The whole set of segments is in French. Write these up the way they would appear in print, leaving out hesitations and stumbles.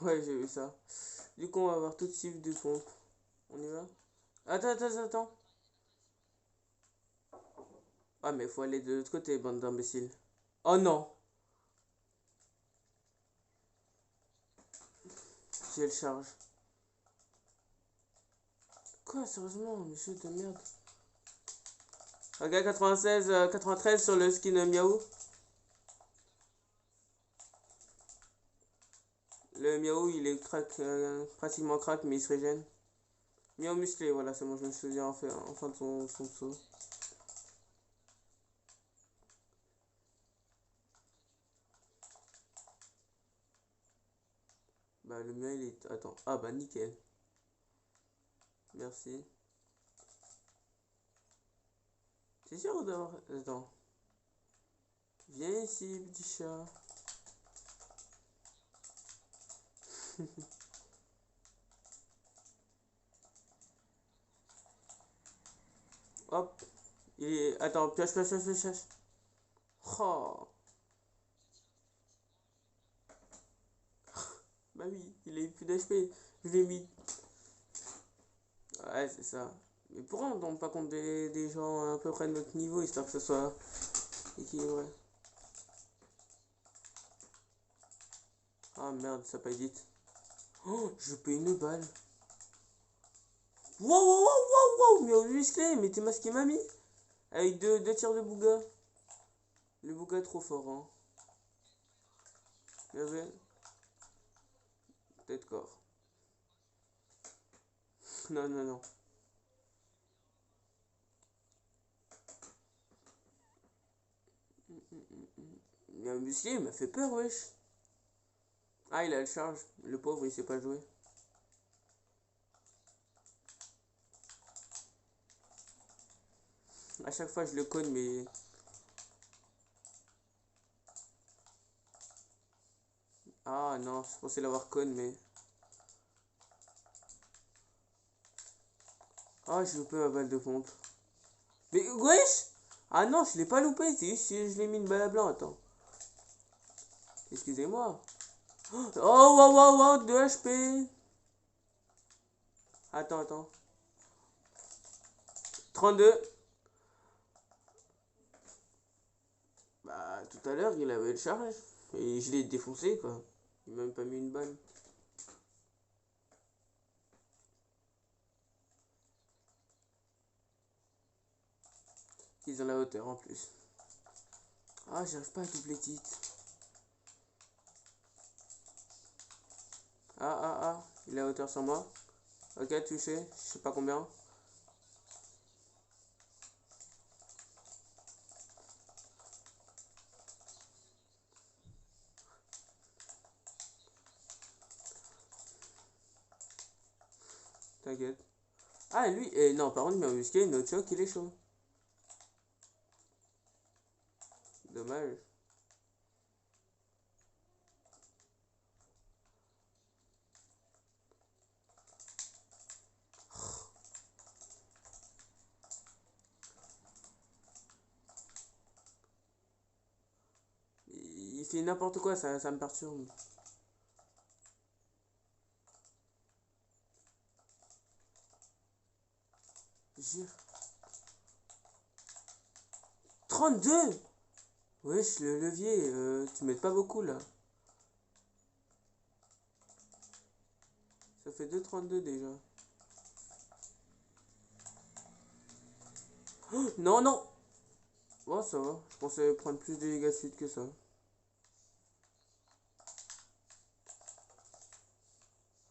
Ouais, j'ai vu ça. Du coup, on va voir tout de suite du pompe. On y va? Attends. Ah, mais faut aller de l'autre côté, bande d'imbéciles. Oh non! J'ai le charge. Quoi, sérieusement, monsieur de merde. Ok, 96, 93 sur le skin Miaou. Le Miaou, il est crack, pratiquement crack, mais il se régène. Miaou musclé, voilà, c'est bon, je me souviens enfin de son pseudo. Bah, le mien, il est. Attends. Ah, bah, nickel. Merci. C'est sûr d'avoir. Attends. Viens ici, petit chat. Hop. Il est. Attends, pioche. Oh. Bah oui, il est plus d'HP. Je l'ai mis. Ouais, c'est ça. Mais pourquoi on tombe pas contre des gens à peu près de notre niveau, histoire que ce soit équilibré? Ah merde, ça pas edit. Oh, je peux une balle. Wow, mais au musclé, mais t'es masqué mamie. Avec deux tirs de Bouga. Le Bouga est trop fort, hein. Bien joué. Tête corps. Non. Mais un musclé, il m'a fait peur, wesh. Ah, il a le charge. Le pauvre, il sait pas jouer. À chaque fois, je le cogne, mais. Ah non, je pensais l'avoir conne, mais. Ah, j'ai loupé ma balle de pompe. Mais wesh! Ah non, je l'ai pas loupé, c'est juste que je l'ai mis une balle à blanc, attends. Excusez-moi. Oh, wow, 2 HP. Attends. 32. Bah, tout à l'heure, il avait le charge. Et je l'ai défoncé, quoi. Il m'a même pas mis une balle. Ils ont la hauteur en plus. Ah, j'arrive pas à doubler titre. Il a la hauteur sur moi. Ok, touché. Je sais pas combien. T'inquiète. Ah, lui, non, par contre, il m'a musqué, notre choc, il est chaud. Dommage. Il fait n'importe quoi, ça me perturbe. Jure. 32. Wesh, le levier, tu m'aides pas beaucoup là. Ça fait 2,32 déjà. Oh, non. Bon, ça va. Je pensais prendre plus de dégâts de suite que ça.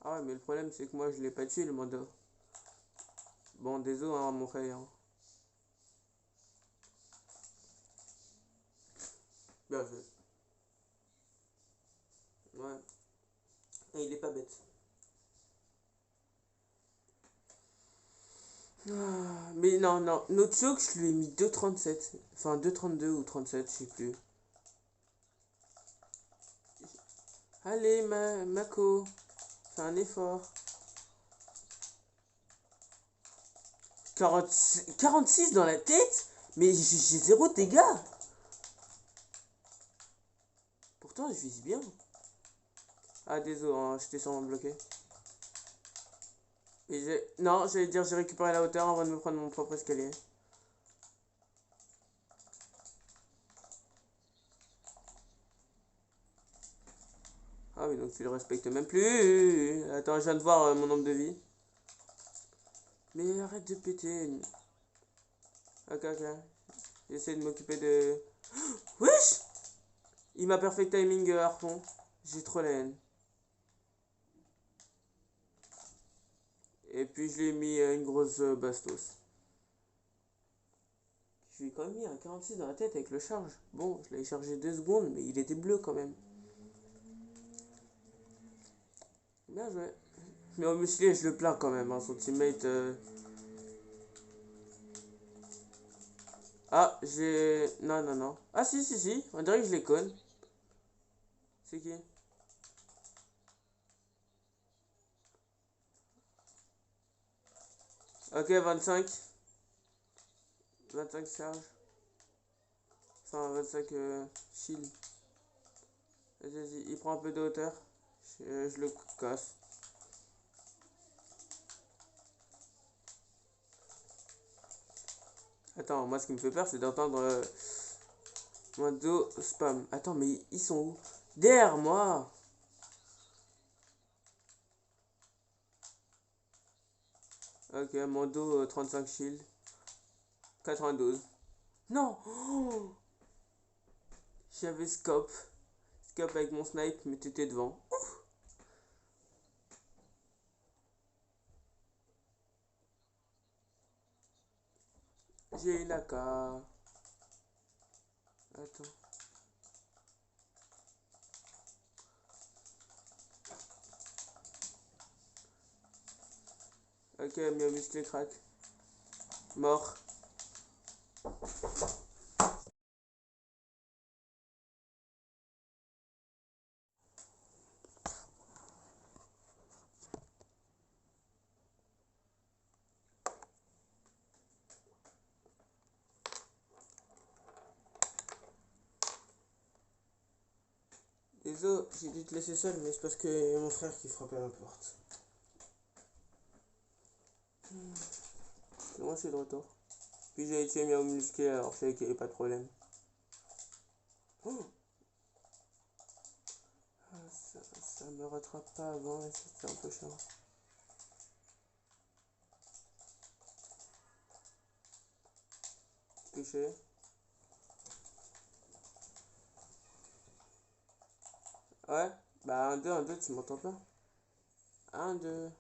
Ah ouais, mais le problème, c'est que moi, je l'ai pas tué, le mandat. Bon, désolé, hein, mon frère. Bien joué. Ouais. Et il est pas bête. Ah, mais non. Notre choc, je lui ai mis 2,37. Enfin, 2,32 ou 37, je sais plus. Allez, Mako. Fais un effort. 46 dans la tête. Mais j'ai zéro dégâts. Pourtant, je vise bien. Ah, désolé, hein, j'étais sûrement bloqué. Et j'ai... Non, j'allais dire j'ai récupéré la hauteur avant de me prendre mon propre escalier. Ah oui, donc tu le respectes même plus. Attends, je viens de voir mon nombre de vie. Mais arrête de péter. Ok, ok. J'essaie de m'occuper de... Wesh! Il m'a perfect timing harpon. J'ai trop la haine. Et puis je lui ai mis une grosse bastos. Je lui ai quand même mis un 46 dans la tête avec le charge. Bon, je l'avais chargé 2 secondes, mais il était bleu quand même. Bien joué. Mais au musclé, je le plains quand même, hein, son teammate. Ah, j'ai... Non, non, non. Ah, si, si, si. On dirait que je les conne. C'est qui? Ok, 25. 25 charge. Enfin, 25 shield. Vas-y, il prend un peu de hauteur. Je le casse. Attends, moi ce qui me fait peur, c'est d'entendre Mondo spam. Attends, mais ils sont où? Derrière moi! Ok, Mondo 35 shield. 92. Non! Oh, j'avais scope. Scope avec mon snipe, mais t'étais devant. J'ai la K. Attends. Ok, mieux musclé crack. Mort. Désolé, j'ai dû te laisser seul, mais c'est parce que y a mon frère qui frappait à ma porte. Moi, je suis de retour. Puis j'ai été mis au musclé, alors je savais qu'il n'y avait pas de problème. Oh, ah, ça me rattrape pas avant et c'est un peu chiant. Touché. Ouais. Bah, un deux tu m'entends pas? Un deux.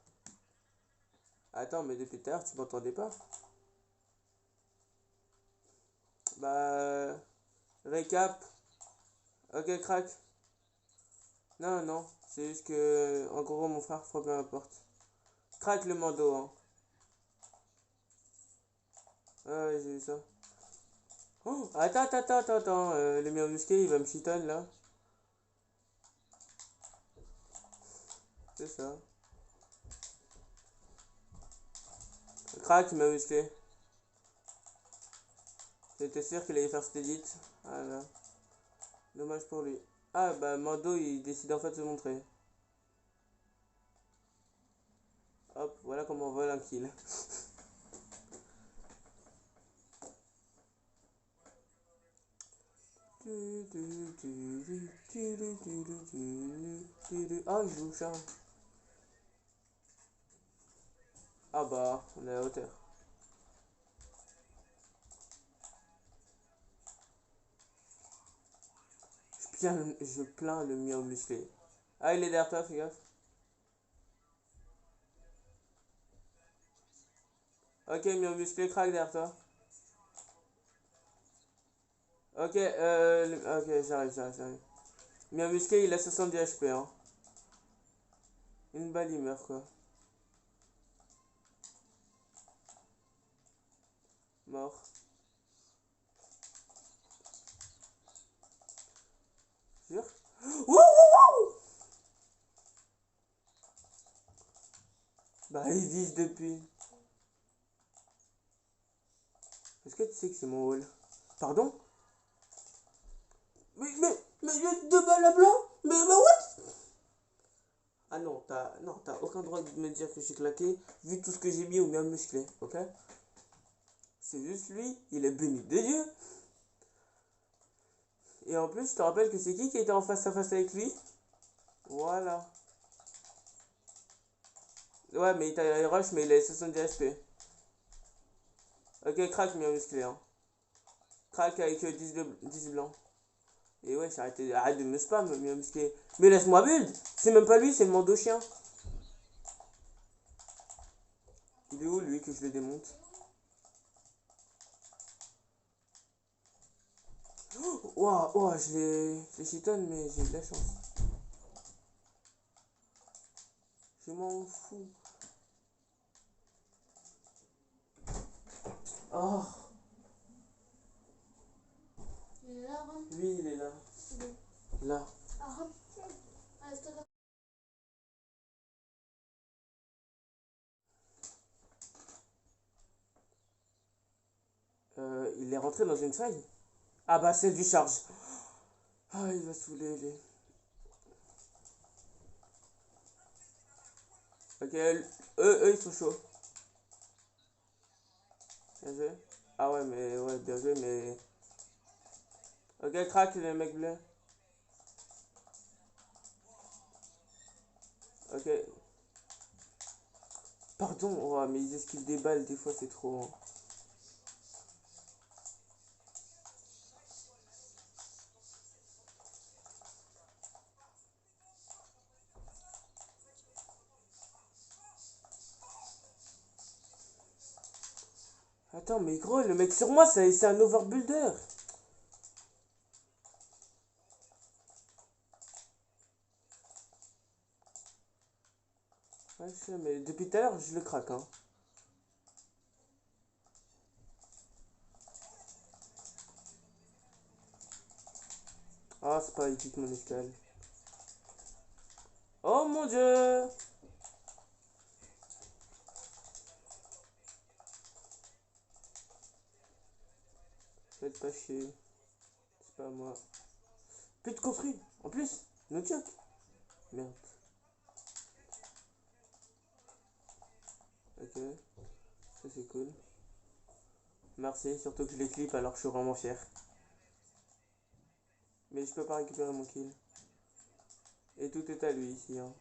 Attends, mais depuis tout à l'heure, tu m'entendais pas? Bah, récap. Ok, crack. Non, non. C'est juste que, en gros, mon frère frappe à ma porte. Crack le mando, hein. Ouais, j'ai vu ça. Oh, attends. Le mien musqué, il va me chiton là. C'est ça. Crack, il m'a musclé. J'étais sûr qu'il allait faire cette edit. Voilà. Dommage pour lui. Ah, bah, Mando, il décide en fait de se montrer. Hop, voilà comment on vole un kill. Ah, il joue ça. Ah bah, on est à la hauteur. Je plains le mien musclé. Ah, il est derrière toi, fais gaffe. Ok, mien musclé, crack derrière toi. Ok, ok, j'arrive. Mien musclé, il a 70 HP, hein. Une balle, il meurt, quoi. Mort. Sûr? Wouh! Bah, il vise depuis. Est-ce que tu sais que c'est mon hall? Pardon? Mais il y a deux balles à blanc? Mais what? Ah non, t'as aucun droit de me dire que je suis claqué, vu tout ce que j'ai mis ou bien musclé, ok? C'est juste lui, il est béni de Dieu. Et en plus, je te rappelle que c'est qui était en face à face avec lui? Voilà. Ouais, mais il t'a rush, mais il est 70 HP. Ok, crack, bien musclé, hein. Crack avec 10 blancs. Et ouais, arrête de me spam, bien musclé. Mais laisse-moi build. C'est même pas lui, c'est le mando chien. Il est où, lui, que je le démonte? Ouah, ouah, je les chitonne, mais j'ai de la chance. Je m'en fous. Oh, Il est là, Ron. lui, il est là. Il est- Là. Ah, Ron. Reste là. Il est rentré dans une faille. Ah bah, c'est du charge. Ah, il va saouler, lui. Ok, eux, ils sont chauds. Bien joué. Ah ouais, mais ouais, bien joué, mais. Ok, crack, le mec bleu. Ok. Pardon, oh, mais ils esquivent des balles, des fois, c'est trop, hein. Attends, mais gros, le mec sur moi, c'est un overbuilder. Ouais, je sais, mais depuis tout à l'heure, je le craque, hein. Ah, c'est pas épique, mon escale. Oh mon dieu! Faites pas chier. C'est pas moi. Plus de construit, en plus. No joke. Merde. Ok, ça c'est cool. Merci, surtout que je les clip alors que je suis vraiment fier. Mais je peux pas récupérer mon kill. Et tout est à lui ici, hein.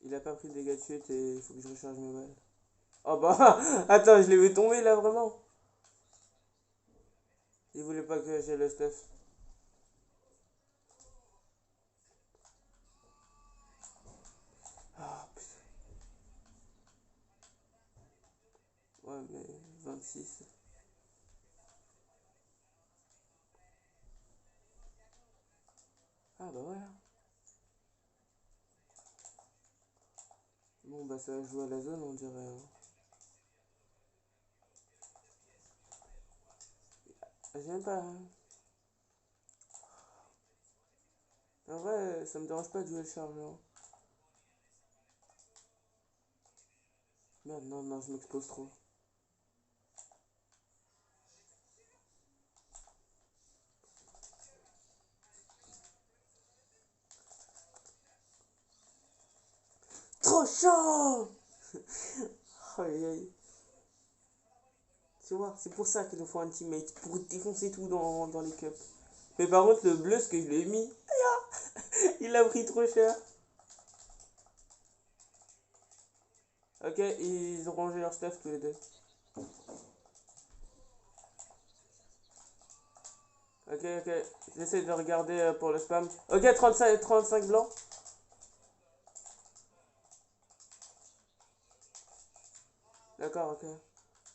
Il a pas pris de dégâts de chute et il faut que je recharge mes balles. Oh bah, attends, je l'ai vu tomber là vraiment. Il voulait pas que j'ai le stuff. Ah putain. Ouais, mais 26. Ah bah voilà. Bon bah ça joue à la zone on dirait, hein. J'aime pas, hein. En vrai, ça me dérange pas de jouer le chargeur. Merde, non, non, je m'expose trop. Trop chaud. Aïe aïe. Tu vois, c'est pour ça qu'il nous faut un teammate. Pour défoncer tout dans les cups. Mais par contre, le bleu, ce que je lui ai mis, il a pris trop cher. Ok, ils ont rangé leur stuff tous les deux. Ok, ok. J'essaie de regarder pour le spam. Ok, 35 blancs. D'accord, ok.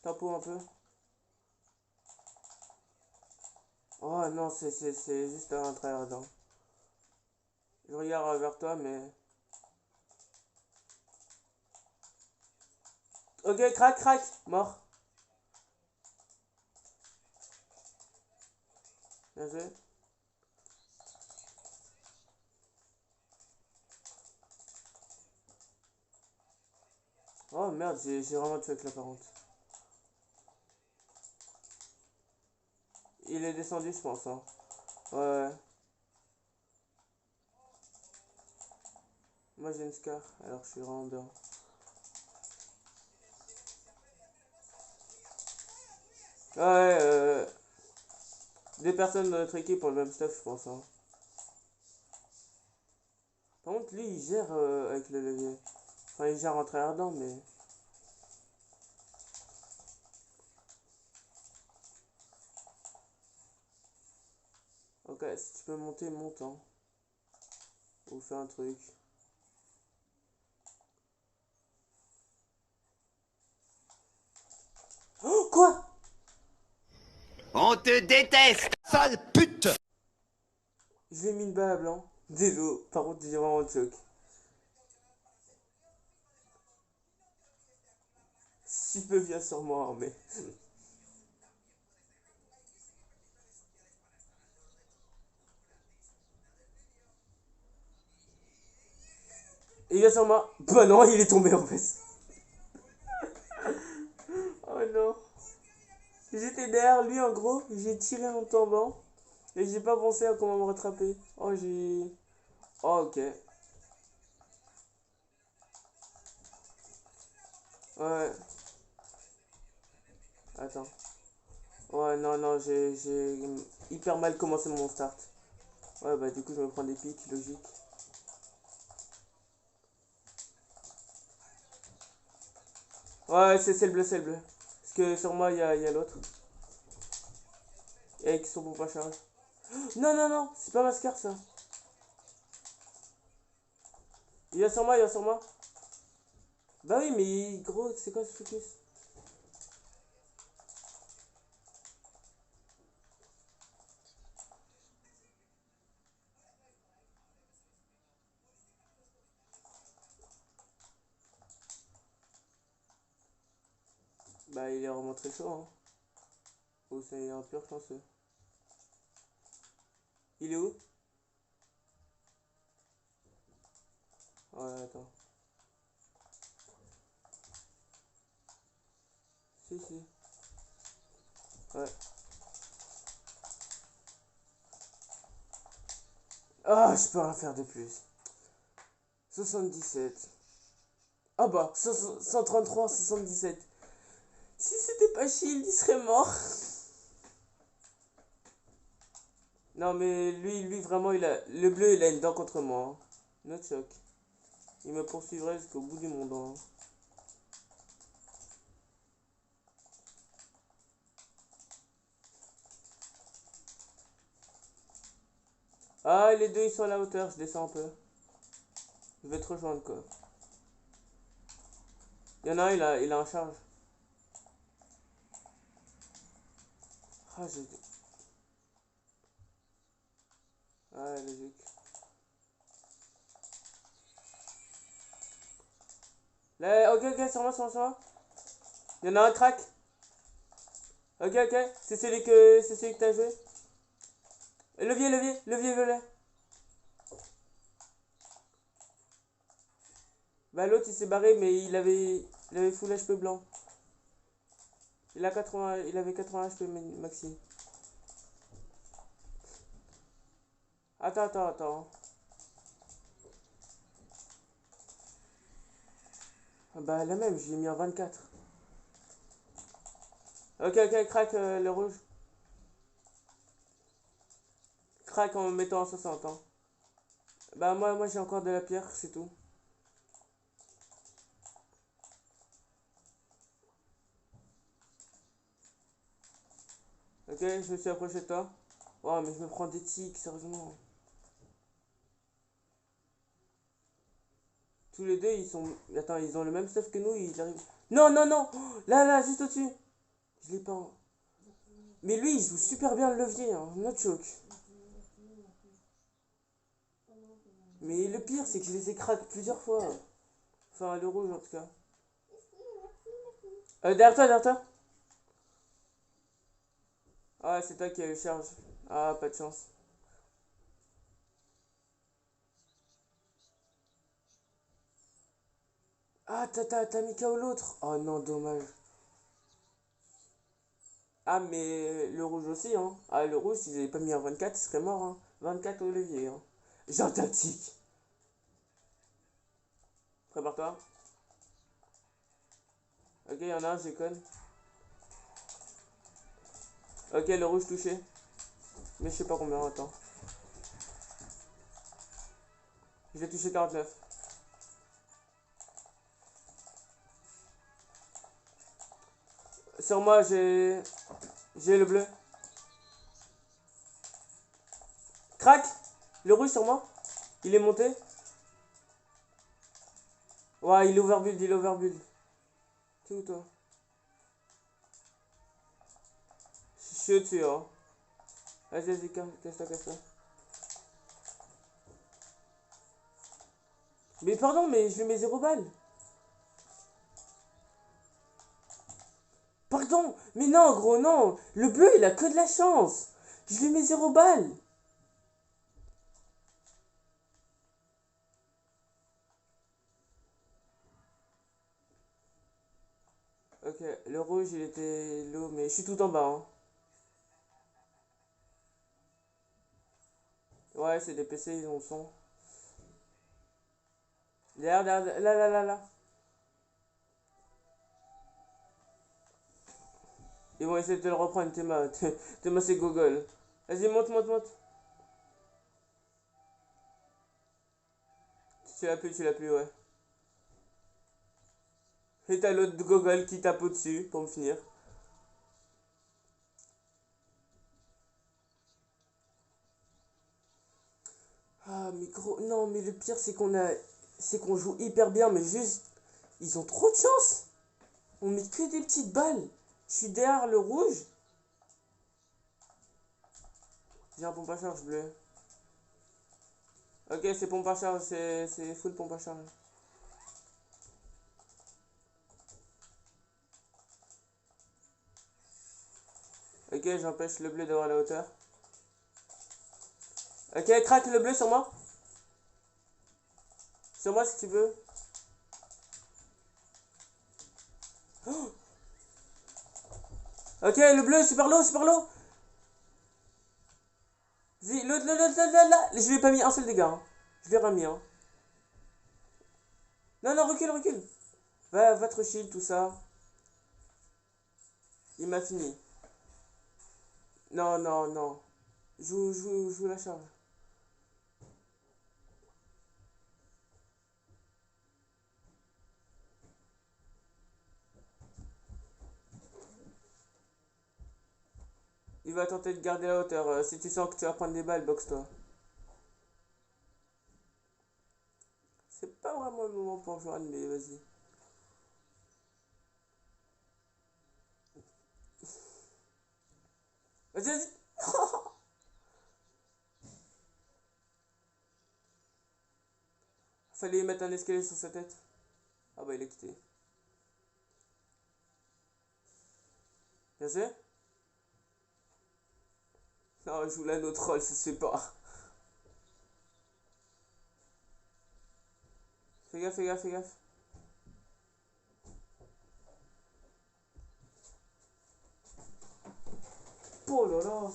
Tempo un peu. Oh non, c'est juste un tryhard, hein. Je regarde vers toi, mais... Ok, crac, crac. Mort. Bien joué. Oh merde, j'ai vraiment tué avec la parente. Il est descendu, je pense. Hein. Ouais. Moi j'ai une scar, alors je suis vraiment bien. Ouais, des personnes de notre équipe ont le même stuff, je pense. Hein. Par contre, lui, il gère avec le levier. Enfin, il gère en tryhardant, mais... Ok, si tu peux monter, monte. Hein. Ou fais un truc. Oh, quoi? On te déteste, sale pute! Je lui ai mis une balle à blanc. Désolé, par contre, j'ai vraiment le choc. Si peu bien sur moi, mais... Il vient sur moi. Bah non, il est tombé en fait. Oh non. J'étais derrière lui en gros, j'ai tiré en tombant. Et j'ai pas pensé à comment me rattraper. Oh j'ai... Oh ok. Ouais. Attends. Ouais non non, j'ai hyper mal commencé mon start. Ouais bah du coup je me prends des pics, logique. Ouais c'est le bleu, c'est le bleu. Parce que sur moi il y a l'autre. Et qui sont pour pas charge. Non non non, c'est pas ma scar ça. Il y a sur moi, il y a sur moi. Bah oui mais gros, c'est quoi ce focus? Bah il est vraiment très chaud hein. Ou c'est un pur chanceux. Il est où? Ouais attends. Si si. Ouais. Ah, je peux rien faire de plus. 77. Ah bah, 133, 77. Si c'était pas Shield, il serait mort. Non mais lui vraiment, il a... Le bleu, il a une dent contre moi. Hein. No choc. Il me poursuivrait jusqu'au bout du monde. Hein. Ah, les deux, ils sont à la hauteur. Je descends un peu. Je vais te rejoindre, quoi. Il y en a un, il a un charge. Ah, j'ai... Ouais, logique. Là, ok, ok, sur moi, sur moi, sur moi. Il y en a un crack. Ok, ok. C'est celui que t'as joué. Levier, levier, levier violet. Bah l'autre il s'est barré mais il avait full HP blanc. Il avait 80 HP maxi. Attends, attends, attends. Ah bah la même, je l'ai mis en 24. Ok, ok, crack le rouge. Crack en me mettant en 60 ans. Bah moi j'ai encore de la pierre, c'est tout. Ok, je me suis approché de toi. Oh mais je me prends des tics, sérieusement. Tous les deux ils sont... Attends, ils ont le même stuff que nous, ils arrivent... Non, non, non. Oh, là, là, juste au-dessus. Je l'ai pas... Mais lui il joue super bien le levier, hein. No joke. Mais le pire c'est que je les ai crack plusieurs fois. Enfin le rouge en tout cas. Derrière toi, derrière toi. Ah, c'est toi qui as eu charge. Ah, pas de chance. Ah, t'as mis KO l'autre. Oh non, dommage. Ah, mais le rouge aussi, hein. Ah, le rouge, s'ils n'avaient pas mis un 24, il serait mort, hein. 24 au levier, hein. J'ai un tactique. Prépare-toi. Ok, il y en a un, j'ai conne. Ok, le rouge touché. Mais je sais pas combien, attends. Je l'ai touché 49. Sur moi, j'ai le bleu. Crac. Le rouge sur moi. Il est monté. Ouais, il est overbuild, il est overbuild. T'es où toi? Je suis au-dessus, hein. Vas-y, vas-y, casse-toi, casse-toi. Mais pardon, mais je lui mets 0 balles. Pardon, mais non, gros, non. Le bleu, il a que de la chance. Je lui mets 0 balles. Ok, le rouge, il était low, mais je suis tout en bas, hein. Ouais, c'est des PC, ils ont le son. Derrière, derrière, là, là, là, là. Ils vont essayer de te le reprendre, Théma. Théma, c'est Google. Vas-y, monte, monte, monte. Tu l'as plus, ouais. Et t'as l'autre Google qui tape au-dessus, pour me finir. Ah, mais gros, non, mais le pire, c'est qu'on joue hyper bien, mais juste, ils ont trop de chance. On met que des petites balles. Je suis derrière le rouge. J'ai un pompe à charge bleu. Ok, c'est pompe à charge, c'est full pompe à charge. Ok, j'empêche le bleu d'avoir la hauteur. Ok, craque le bleu sur moi. Sur moi si tu veux. Oh, ok, le bleu, super low, super low. Vas-y, l'autre, là. Je lui ai pas mis un seul dégât, hein. Je lui ai remis, hein. Non, non, recule, recule. Va te shield, tout ça. Il m'a fini. Non, non, non. Joue la charge. Il va tenter de garder la hauteur. Si tu sens que tu vas prendre des balles, boxe-toi. C'est pas vraiment le moment pour jouer, mais vas-y. Vas-y, vas-y. Fallait mettre un escalier sur sa tête. Ah bah il est quitté. Bien sûr. Non, je joue la no troll, ça se fait pas. Fais gaffe, fais gaffe, fais gaffe. Oh là là.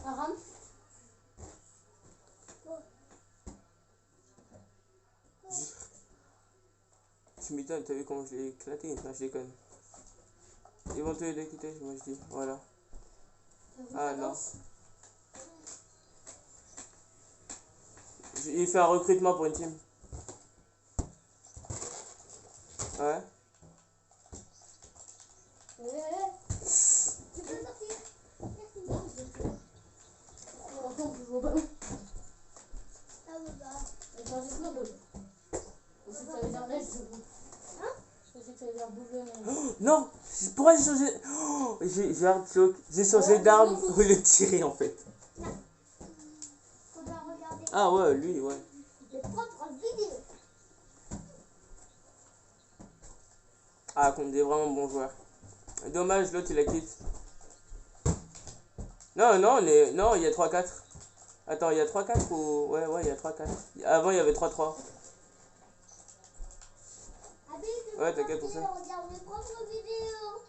Aram. Tu m'étonnes, t'as vu comment je l'ai éclaté? Non, je déconne. Ils vont te l'écouter, moi je dis. Voilà. Ah non. Il fait un recrutement pour une team. Ouais. Tu peux sortir. Merci. Non, je vais faire. Oh, attends, je vois pas. Ah, bah. Attends, j'ai plein de. Je sais que ça veut dire neige, hein? Je sais que ça veut dire boule neige. Non. Pourquoi j'ai changé? Oh, j'ai hard choke. J'ai changé d'arme pour le tirer en fait. Faudra regarder. Ah ouais, lui, ouais. Les propres vidéos. Ah, contre des vraiment bons joueurs. Dommage, l'autre il la quitte. Non, non, non, il y a 3-4. Attends, il y a 3-4 ou... Ouais, il y a 3-4. Avant, il y avait 3-3. Ouais, t'inquiète, on sait. Regarde mes propres vidéos.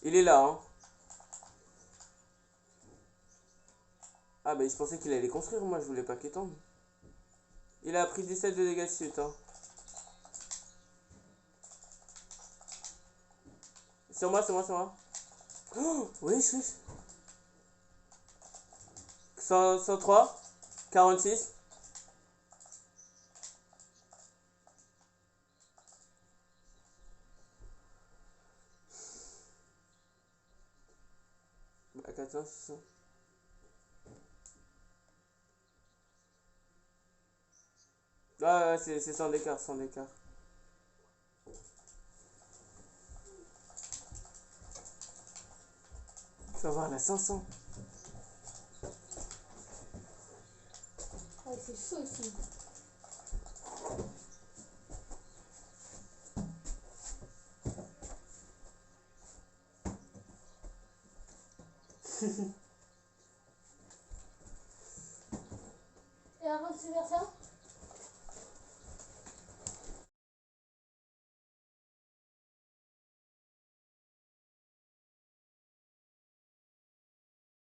Il est là, hein. Ah, bah, je pensais qu'il allait construire. Moi, je voulais pas qu'il tombe. Il a pris 17 de dégâts de chute, hein. Sur moi, sur moi, sur moi. Oh, wesh, wesh. 103, 46. À 400, 600. Ah, ouais, c'est sans d'écart, sans d'écart. Tu vas voir, la 500. Ouais, c'est chaud ici. Et avant de se faire ça,